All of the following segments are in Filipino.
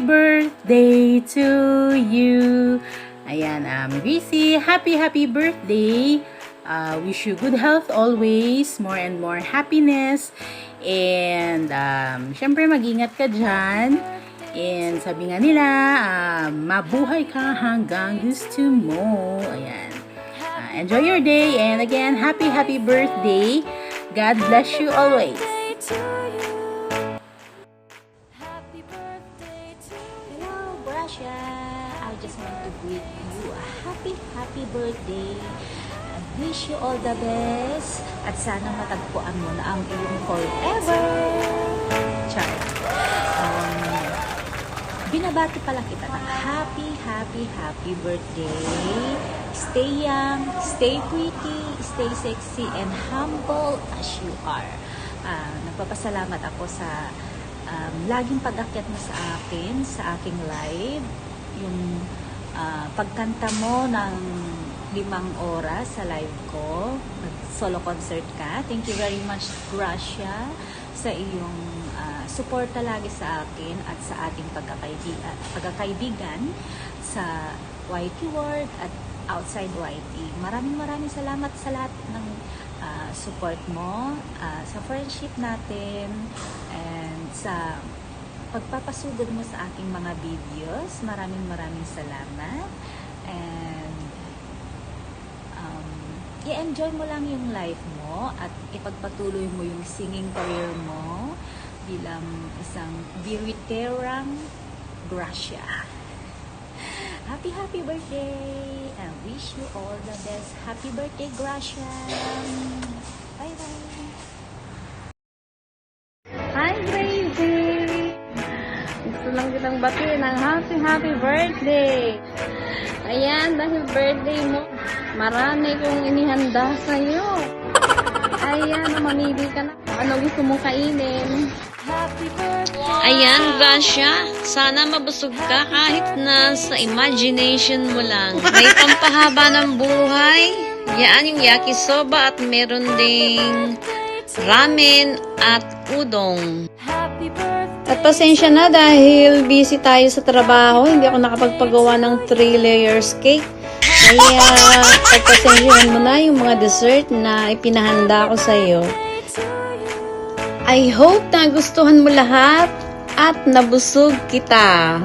birthday to you. Ayan, Gracie, happy birthday. Wish you good health always, more and more happiness. And syempre mag-ingat ka dyan. And sabi nga nila, mabuhay ka hanggang gusto mo. Ayan. Enjoy your day. And again, happy birthday. God bless you always. Hello, Brasha. I just want to greet you a happy birthday. I wish you all the best. At sana matagpuan mo na ang iyong forever. Char. Binabati pala kita ng happy birthday. Stay young, stay pretty, stay sexy, and humble as you are. Nagpapasalamat ako sa laging pag-akyat mo sa akin, sa aking live. Yung pagkanta mo ng 5 oras sa live ko. Solo concert ka. Thank you very much, Gracia, sa iyong suporta lagi sa akin at sa ating pagkakaibigan sa YT World at outside YT. Maraming salamat sa lahat ng support mo, sa friendship natin, and sa pagpapasugod mo sa aking mga videos. Maraming salamat. And i-enjoy mo lang yung life mo at ipagpatuloy mo yung singing career mo bilang isang biriterang Gracia. Happy birthday! I wish you all the best. Happy birthday, Gracia! Bye-bye! Hi, Gracie! Gusto lang kitang batiin ng happy birthday! Ayan, dahil birthday mo, marami kong inihanda sa'yo. Ayan, mamili ka na. Ano gusto mong kainin? Ayan, Gracia, sana mabusog ka kahit na sa imagination mo lang. May pampahaba ng buhay. Yan yung yakisoba at meron ding ramen at udong. At pasensya na dahil busy tayo sa trabaho, hindi ako nakapagpagawa ng 3 layers cake. Kaya pagpasensyahan mo na yung mga dessert na ipinahanda ko sa iyo. I hope na gustuhan mo lahat at nabusog kita.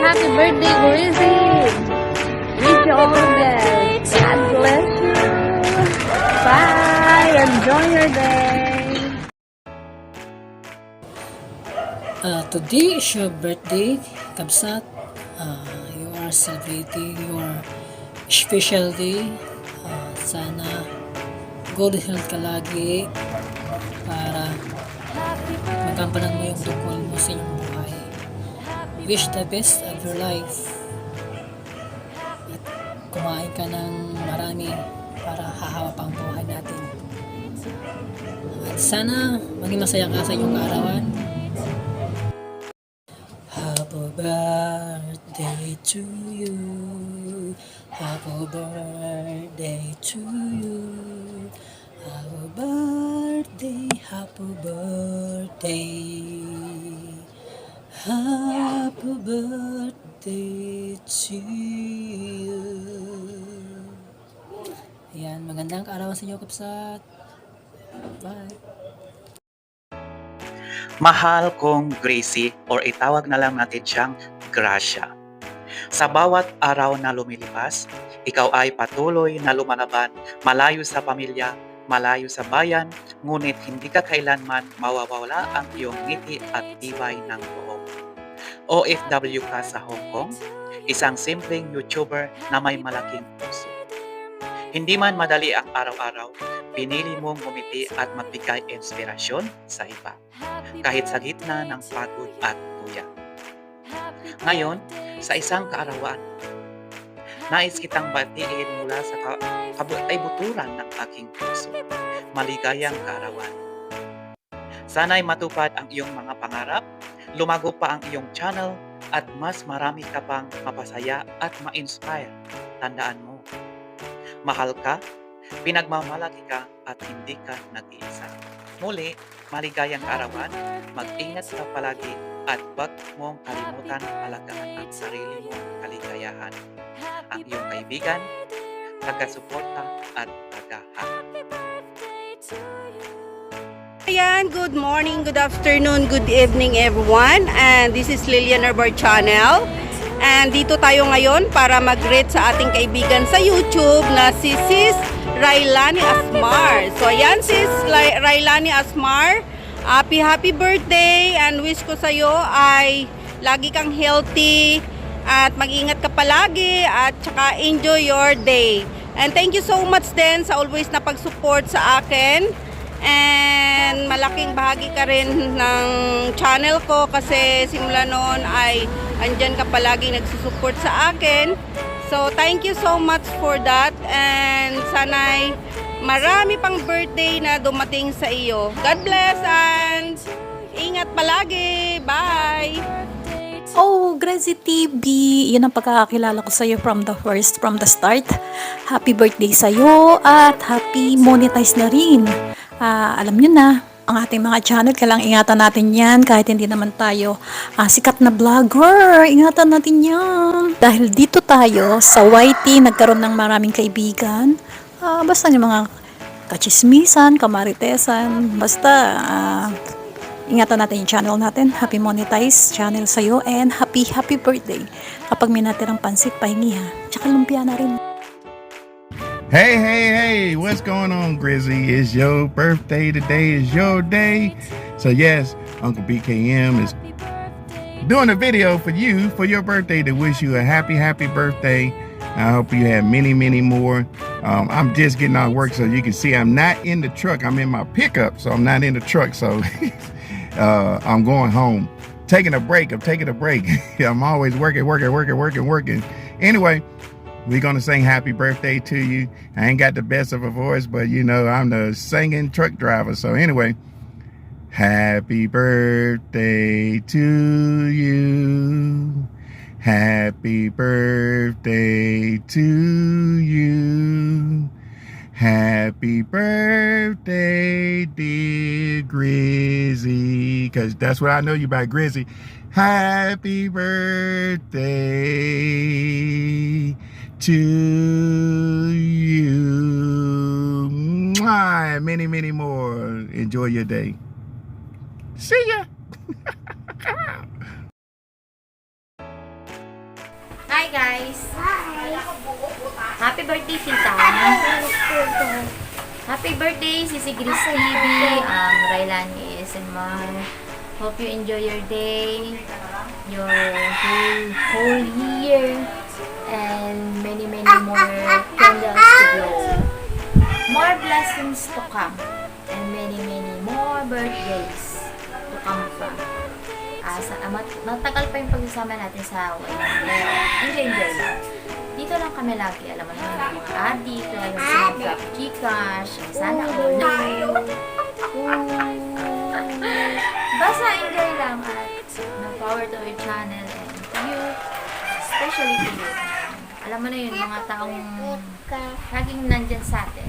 Happy birthday, Gracie! Wish you all the best. God bless you. Bye! Enjoy your day. Today is your birthday, Kabsat. You are celebrating your special day. Sana good health ka lagi para magampanan mo yung tungkol mo sa iyong buhay. Wish the best of your life. At kumain ka ng marami para hahawa pa ang buhay natin. At sana maging masaya ka sa iyong kaarawan. Happy birthday to you. Happy birthday to you. Happy birthday, happy birthday. Happy birthday to you. Ayan, magandang kaarawan sa inyo, Kapsat. Bye. Mahal kong Gracie, or itawag na lang natin siyang Gracia. Sa bawat araw na lumilipas, ikaw ay patuloy na lumalaban, malayo sa pamilya, malayo sa bayan, ngunit hindi ka kailanman mawawala ang iyong ngiti at tibay ng loob. OFW ka sa Hong Kong, isang simpleng YouTuber na may malaking puso. Hindi man madali ang araw-araw, pinili mong ngumiti at magbigay inspirasyon sa iba, kahit sa gitna ng pagod at tuya. Ngayon, sa isang kaarawan, nais kitang batiin mula sa kabutay-buturan ng aking puso. Maligayang kaarawan. Sana'y matupad ang iyong mga pangarap, lumago pa ang iyong channel, at mas marami ka pang mapasaya at ma-inspire. Tandaan mo, mahal ka, pinagmamalaki ka, at hindi ka nag-iisa. Muli, maligayang kaarawan, mag-ingat ka palagi at wag mong kalimutan alagaan ang sarili mong kaligayahan. Ang iyong kaibigan, taga-suporta at taga-hanga. Ayan, good morning, good afternoon, good evening everyone. And this is Lilian Herbert Channel. And dito tayo ngayon para mag-greet sa ating kaibigan sa YouTube na si Sis Railani Asmar. So ayan, Sis Railani Asmar, happy birthday, and wish ko sa'yo ay lagi kang healthy at mag-ingat ka palagi at saka enjoy your day. And thank you so much din sa always na pag-support sa akin. And malaking bahagi ka rin ng channel ko kasi simula noon ay andyan ka palagi nagsusupport sa akin. So thank you so much for that, and sana'y marami pang birthday na dumating sa iyo. God bless and ingat palagi. Bye! Oh, Gracie TV! Yan ang pagkakakilala ko sa'yo from the start. Happy birthday sa'yo at happy monetize na rin. Alam nyo na, ang ating mga channel, kailangang ingatan natin yan kahit hindi naman tayo sikat na vlogger. Ingatan natin yan. Dahil dito tayo sa YT, nagkaroon ng maraming kaibigan. Basta yung mga kachismisan, kamaritesan, basta ingatan natin yung channel natin. Happy monetize channel sa'yo and happy birthday. Kapag may natirang pansit, pahingi ha. Tsaka lumpia na rin. Hey, what's going on, Grizzy? It's your birthday. Today is your day. So yes, Uncle BKM is doing a video for you for your birthday to wish you a happy birthday. I hope you have many more. I'm just getting out of work, so you can see I'm not in the truck. I'm in my pickup, so I'm not in the truck. So I'm going home. Taking a break. I'm taking a break. I'm always working. Anyway, we're going to sing happy birthday to you. I ain't got the best of a voice, but you know, I'm the singing truck driver. So anyway, happy birthday to you. Happy birthday to you. Happy birthday, dear Grizzy. Because that's what I know you by, Grizzy. Happy birthday to you. Mwah! Many more. Enjoy your day. See ya. Hi guys! Hi! Happy birthday, Tita! Happy birthday, Sisi Gris TV, Railani ASMR. Hope you enjoy your day, your whole year, and many more candles to blow. More blessings to come, and many more birthdays to come pa. Matagal pa yung pagsasama natin sa enjoy lang. Dito lang kami lagi, alam mo naman yung mga adik, lalo sa mga Gcash, sana all. Basta enjoy lang at na-power to our channel and to you, especially to you. Alam mo na yun, mga taong laging nandyan sa atin.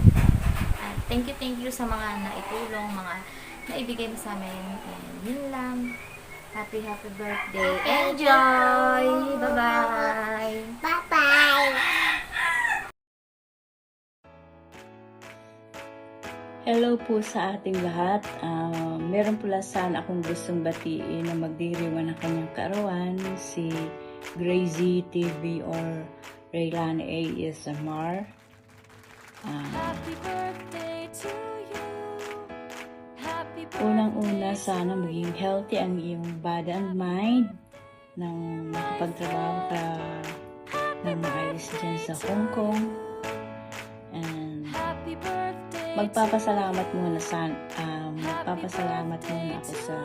At thank you sa mga naitulong, mga naibigay mo sa amin. And yun lang. Happy birthday. Enjoy! Bye-bye! Bye-bye! Hello po sa ating lahat. Meron pala sana akong gustong batiin na magdiriwan ng kanyang kaarawan, si Gracie TV or Railani ASMR. Unang-una, sana maging healthy ang iyong body and mind nang makapagtrabaho ka ng maayos dyan sa Hong Kong. And magpapasalamat muna ako sa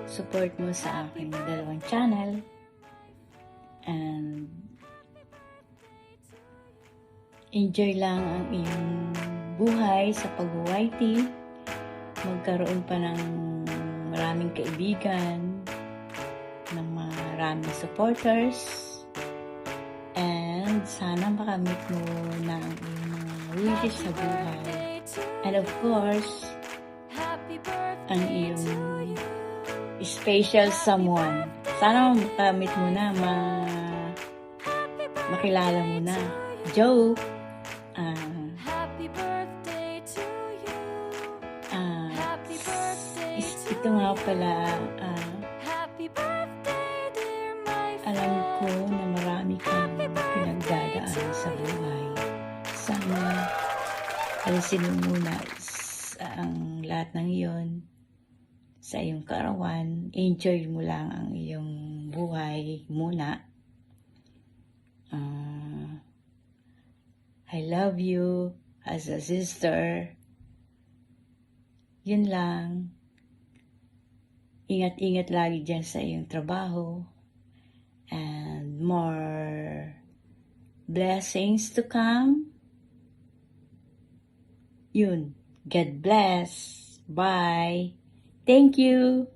support mo sa aking dalawang channel. And enjoy lang ang iyong buhay sa pag-YT. Magkaroon pa ng maraming kaibigan, ng maraming supporters, and sana makamit mo na ang iyong mga wishes sa buhay. And of course, ang iyong special someone. Sana makamit mo na, makilala mo na. Joe, ito nga pala, alam ko na marami kang pinagdadaan sa buhay. Sana alisin mo muna ang lahat ng iyon sa iyong kaarawan. Enjoy mo lang ang iyong buhay muna. I love you as a sister. Yun lang. Ingat-ingat lagi dyan sa iyong trabaho. And more blessings to come. Yun. God bless. Bye. Thank you.